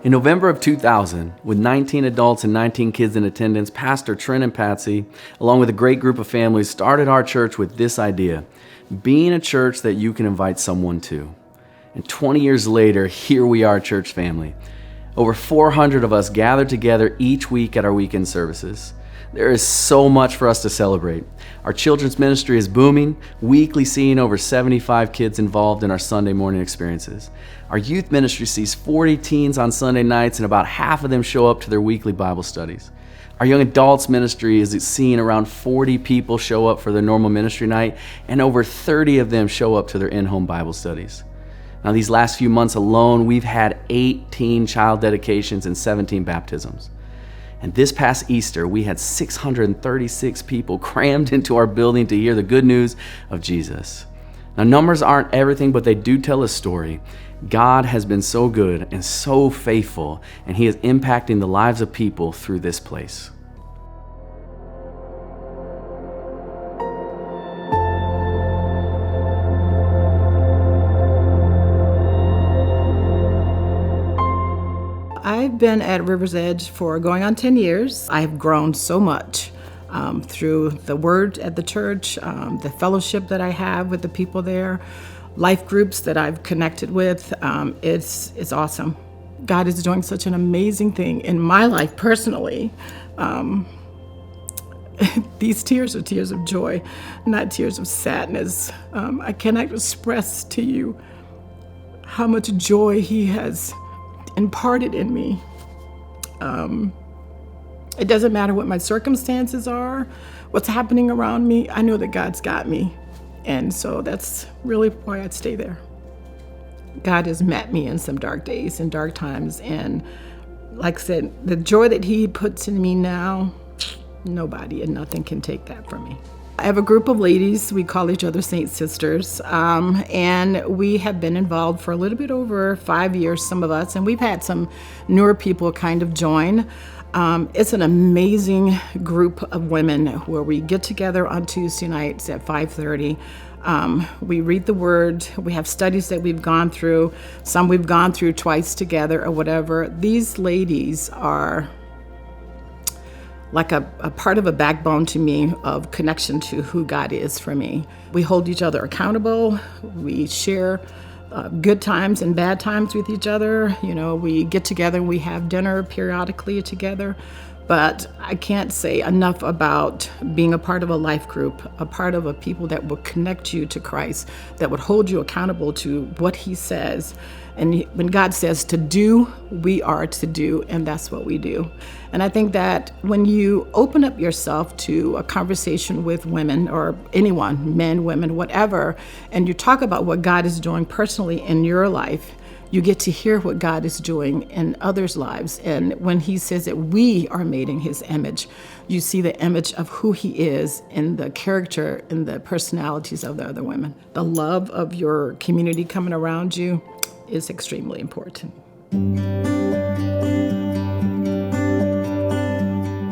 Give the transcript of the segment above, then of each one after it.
In November of 2000, with 19 adults and 19 kids in attendance, Pastor Trent and Patsy, along with a great group of families, started our church with this idea: being a church that you can invite someone to. And 20 years later, here we are, church family. Over 400 of us gathered together each week at our weekend services. There is so much for us to celebrate. Our children's ministry is booming, weekly seeing over 75 kids involved in our Sunday morning experiences. Our youth ministry sees 40 teens on Sunday nights, and about half of them show up to their weekly Bible studies. Our young adults ministry is seeing around 40 people show up for their normal ministry night, and over 30 of them show up to their in-home Bible studies. Now, these last few months alone, we've had 18 child dedications and 17 baptisms. And this past Easter, we had 636 people crammed into our building to hear the good news of Jesus. Now, numbers aren't everything, but they do tell a story. God has been so good and so faithful, and He is impacting the lives of people through this place. I've been at River's Edge for going on 10 years. I've grown so much through the word at the church, the fellowship that I have with the people there, life groups that I've connected with. It's awesome. God is doing such an amazing thing in my life personally. These tears are tears of joy, not tears of sadness. I cannot express to you how much joy He has imparted in me. It doesn't matter what my circumstances are, what's happening around me. I know that God's got me. And so that's really why I'd stay there. God has met me in some dark days and dark times. And like I said, the joy that He puts in me now, nobody and nothing can take that from me. I have a group of ladies. We call each other Saint Sisters, and we have been involved for a little bit over 5 years, some of us, and we've had some newer people kind of join. It's an amazing group of women where we get together on Tuesday nights at 5:30. We read the Word. We have studies that we've gone through. Some we've gone through twice together or whatever. These ladies are like a part of a backbone to me of connection to who God is for me. We hold each other accountable. We share good times and bad times with each other. You know, we get together and we have dinner periodically together. But I can't say enough about being a part of a life group, a part of a people that will connect you to Christ, that would hold you accountable to what He says. And when God says to do, we are to do, and that's what we do. And I think that when you open up yourself to a conversation with women or anyone, men, women, whatever, and you talk about what God is doing personally in your life, you get to hear what God is doing in others' lives. And when He says that we are made in His image, you see the image of who He is in the character and the personalities of the other women. The love of your community coming around you is extremely important.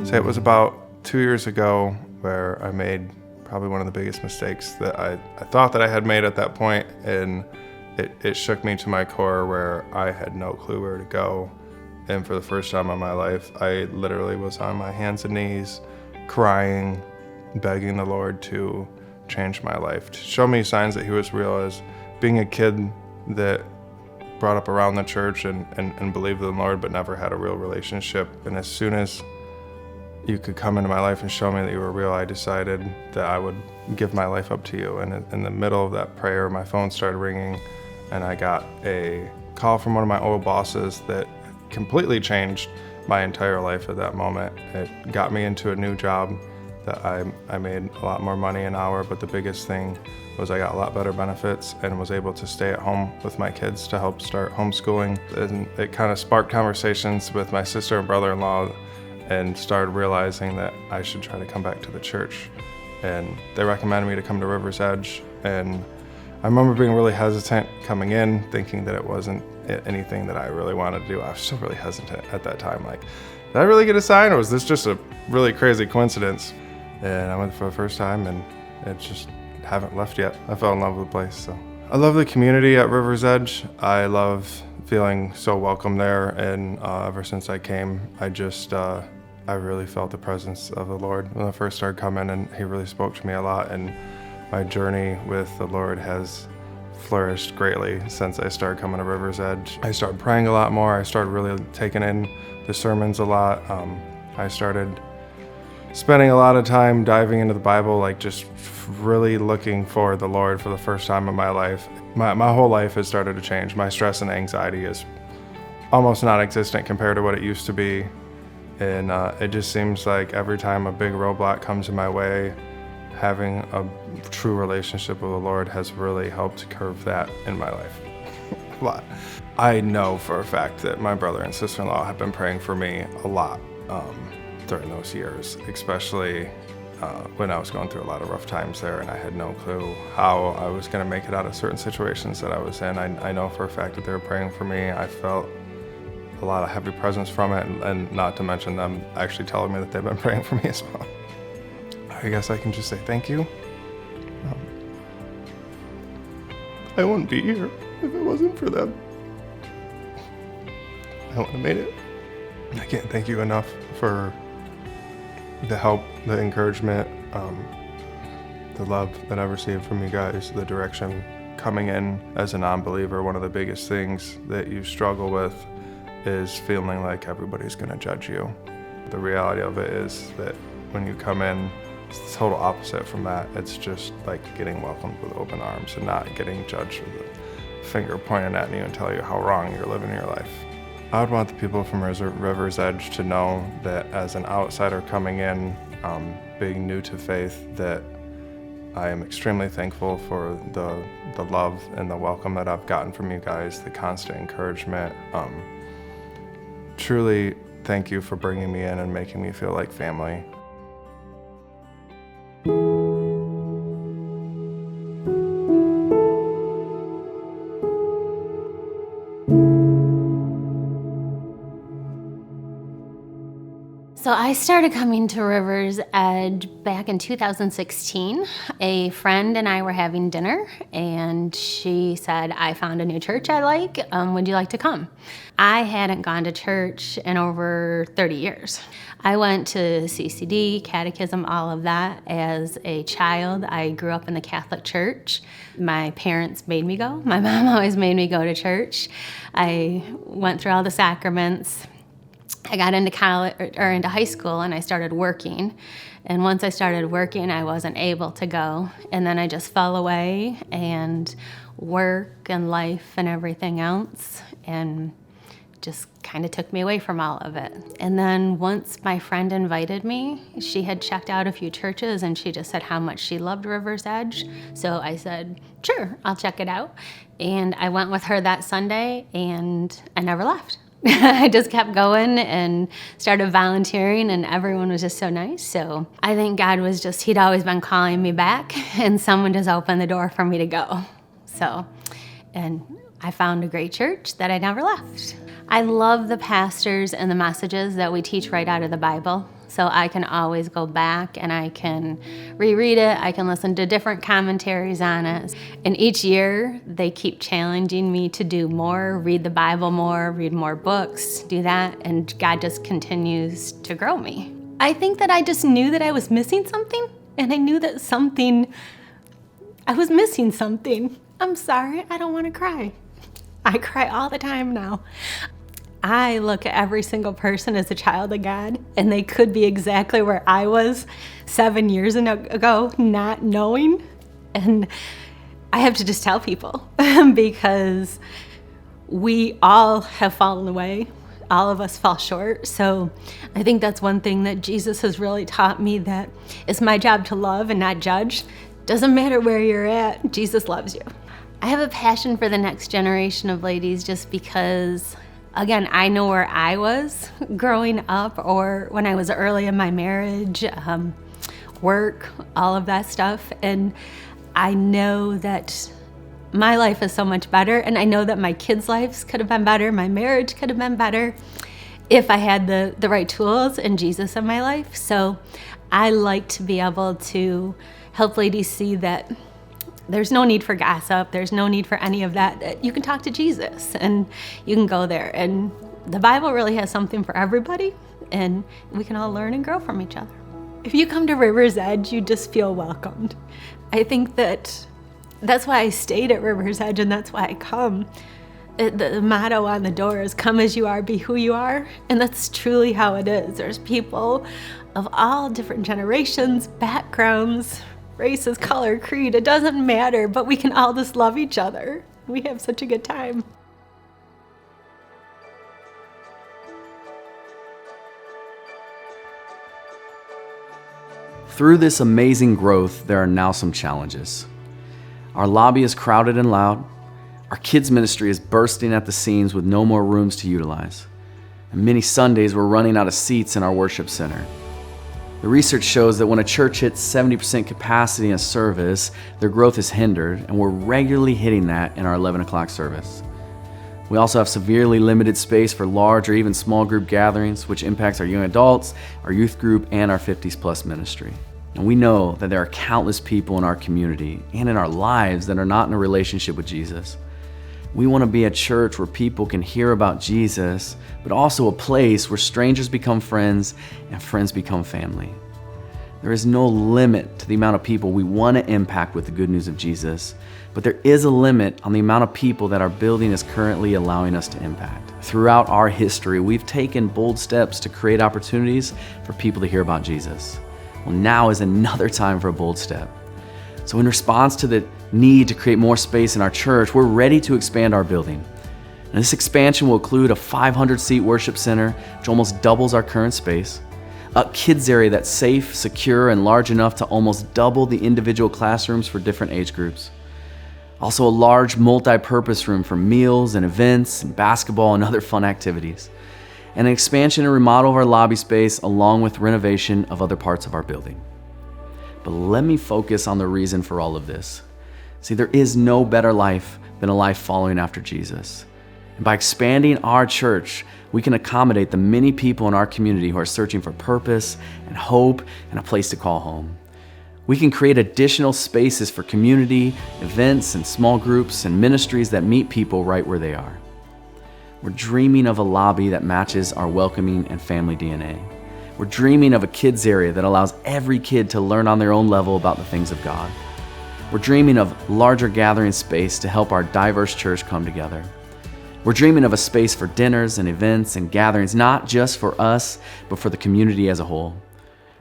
So it was about 2 years ago where I made probably one of the biggest mistakes that I thought that I had made at that point, and it shook me to my core where I had no clue where to go. And for the first time in my life, I literally was on my hands and knees, crying, begging the Lord to change my life, to show me signs that He was real. As being a kid that brought up around the church and believed in the Lord but never had a real relationship. And as soon as you could come into my life and show me that you were real, I decided that I would give my life up to you. And in the middle of that prayer, my phone started ringing, and I got a call from one of my old bosses that completely changed my entire life at that moment. It got me into a new job that I made a lot more money an hour, but the biggest thing was I got a lot better benefits and was able to stay at home with my kids to help start homeschooling. And it kind of sparked conversations with my sister and brother-in-law, and started realizing that I should try to come back to the church. And they recommended me to come to River's Edge, and I remember being really hesitant coming in, thinking that it wasn't anything that I really wanted to do. I was still really hesitant at that time. Like, did I really get a sign, or was this just a really crazy coincidence? And I went for the first time, and it just haven't left yet. I fell in love with the place. So I love the community at River's Edge. I love feeling so welcome there. And ever since I came, I really felt the presence of the Lord when I first started coming, and he really spoke to me a lot. And my journey with the Lord has flourished greatly since I started coming to River's Edge. I started praying a lot more. I started really taking in the sermons a lot. I started spending a lot of time diving into the Bible, like just really looking for the Lord for the first time in my life. My whole life has started to change. My stress and anxiety is almost non-existent compared to what it used to be. And it just seems like every time a big roadblock comes in my way, having a true relationship with the Lord has really helped curve that in my life a lot. I know for a fact that my brother and sister-in-law have been praying for me a lot during those years, especially when I was going through a lot of rough times there, and I had no clue how I was going to make it out of certain situations that I was in. I know for a fact that they were praying for me. I felt a lot of heavy presence from it, and not to mention them actually telling me that they've been praying for me as well. I guess I can just say thank you. I wouldn't be here if it wasn't for them. I wouldn't have made it. I can't thank you enough for the help, the encouragement, the love that I've received from you guys, the direction. Coming in as a non-believer, one of the biggest things that you struggle with is feeling like everybody's going to judge you. The reality of it is that when you come in, it's the total opposite from that. It's just like getting welcomed with open arms and not getting judged with a finger pointed at you and tell you how wrong you're living your life. I would want the people from River's Edge to know that as an outsider coming in, being new to faith, that I am extremely thankful for the love and the welcome that I've gotten from you guys, the constant encouragement. Truly, thank you for bringing me in and making me feel like family. So I started coming to River's Edge back in 2016. A friend and I were having dinner, and she said, I found a new church I like. Would you like to come? I hadn't gone to church in over 30 years. I went to CCD, catechism, all of that as a child. I grew up in the Catholic Church. My parents made me go. My mom always made me go to church. I went through all the sacraments. I got into college or into high school, and I started working. And once I started working, I wasn't able to go. And then I just fell away, and work and life and everything else, and just kind of took me away from all of it. And then once my friend invited me, she had checked out a few churches, and she just said how much she loved River's Edge. So I said, sure, I'll check it out. And I went with her that Sunday, and I never left. I just kept going and started volunteering, and everyone was just so nice. So I think God was he'd always been calling me back, and someone just opened the door for me to go. So, and I found a great church that I never left. I love the pastors and the messages that we teach right out of the Bible. So I can always go back and I can reread it. I can listen to different commentaries on it. And each year they keep challenging me to do more, read the Bible more, read more books, do that. And God just continues to grow me. I think that I just knew that I was missing something. And I knew that I was missing something. I'm sorry, I don't want to cry. I cry all the time now. I look at every single person as a child of God, and they could be exactly where I was 7 years ago, not knowing. And I have to just tell people because we all have fallen away. All of us fall short. So I think that's one thing that Jesus has really taught me, that it's my job to love and not judge. Doesn't matter where you're at, Jesus loves you. I have a passion for the next generation of ladies just because, again, I know where I was growing up, or when I was early in my marriage, work, all of that stuff. And I know that my life is so much better, and I know that my kids' lives could have been better, my marriage could have been better if I had the right tools and Jesus in my life. So I like to be able to help ladies see that There's no need for gossip. There's no need for any of that. You can talk to Jesus and you can go there. And the Bible really has something for everybody, and we can all learn and grow from each other. If you come to River's Edge, you just feel welcomed. I think that's why I stayed at River's Edge, and that's why I come. The motto on the door is, "Come as you are, be who you are." And that's truly how it is. There's people of all different generations, backgrounds, races, color, creed. It doesn't matter, but we can all just love each other. We have such a good time. Through this amazing growth, there are now some challenges. Our lobby is crowded and loud. Our kids' ministry is bursting at the seams with no more rooms to utilize. And many Sundays, we're running out of seats in our worship center. The research shows that when a church hits 70% capacity in a service, their growth is hindered, and we're regularly hitting that in our 11 o'clock service. We also have severely limited space for large or even small group gatherings, which impacts our young adults, our youth group, and our 50s plus ministry. And we know that there are countless people in our community and in our lives that are not in a relationship with Jesus. We want to be a church where people can hear about Jesus, but also a place where strangers become friends and friends become family. There is no limit to the amount of people we want to impact with the good news of Jesus, but there is a limit on the amount of people that our building is currently allowing us to impact. Throughout our history, we've taken bold steps to create opportunities for people to hear about Jesus. Well, now is another time for a bold step. So in response to the need to create more space in our church, we're ready to expand our building. And this expansion will include a 500-seat worship center, which almost doubles our current space, a kids area that's safe, secure, and large enough to almost double the individual classrooms for different age groups. Also a large multi-purpose room for meals and events and basketball and other fun activities. And an expansion and remodel of our lobby space along with renovation of other parts of our building. But let me focus on the reason for all of this. See, there is no better life than a life following after Jesus. And by expanding our church, we can accommodate the many people in our community who are searching for purpose and hope and a place to call home. We can create additional spaces for community, events, and small groups and ministries that meet people right where they are. We're dreaming of a lobby that matches our welcoming and family DNA. We're dreaming of a kids area that allows every kid to learn on their own level about the things of God. We're dreaming of larger gathering space to help our diverse church come together. We're dreaming of a space for dinners and events and gatherings, not just for us, but for the community as a whole.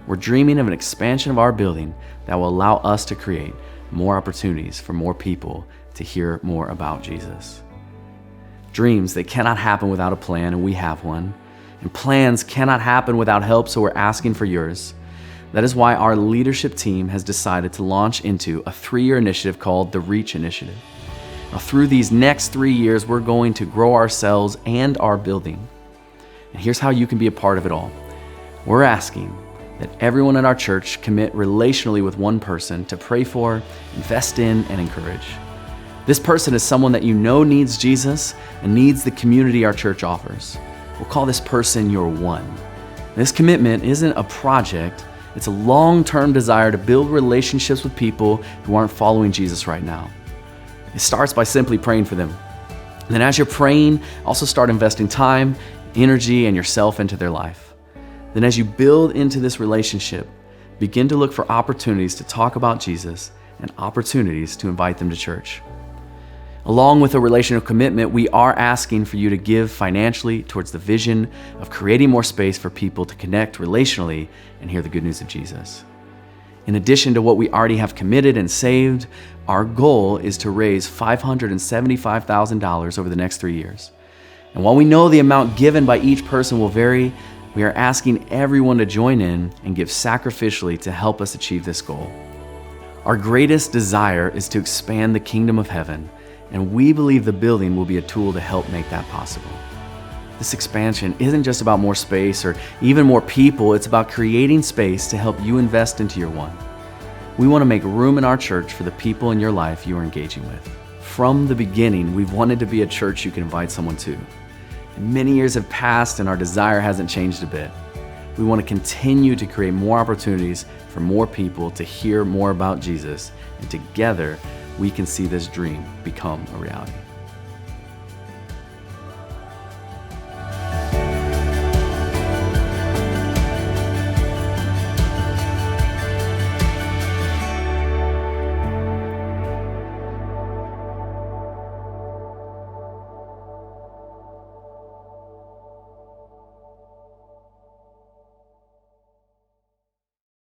We're dreaming of an expansion of our building that will allow us to create more opportunities for more people to hear more about Jesus. Dreams, they cannot happen without a plan, and we have one. And plans cannot happen without help, so we're asking for yours. That is why our leadership team has decided to launch into a 3-year initiative called the Reach Initiative. Now, through these next 3 years, we're going to grow ourselves and our building. And here's how you can be a part of it all. We're asking that everyone at our church commit relationally with one person to pray for, invest in, and encourage. This person is someone that you know needs Jesus and needs the community our church offers. We'll call this person your one. This commitment isn't a project, it's a long-term desire to build relationships with people who aren't following Jesus right now. It starts by simply praying for them. And then as you're praying, also start investing time, energy, and yourself into their life. Then as you build into this relationship, begin to look for opportunities to talk about Jesus and opportunities to invite them to church. Along with a relational commitment, we are asking for you to give financially towards the vision of creating more space for people to connect relationally and hear the good news of Jesus. In addition to what we already have committed and saved, our goal is to raise $575,000 over the next 3 years. And while we know the amount given by each person will vary, we are asking everyone to join in and give sacrificially to help us achieve this goal. Our greatest desire is to expand the kingdom of heaven, and we believe the building will be a tool to help make that possible. This expansion isn't just about more space or even more people, it's about creating space to help you invest into your one. We want to make room in our church for the people in your life you are engaging with. From the beginning, we've wanted to be a church you can invite someone to. And many years have passed and our desire hasn't changed a bit. We want to continue to create more opportunities for more people to hear more about Jesus, and together we can see this dream become a reality.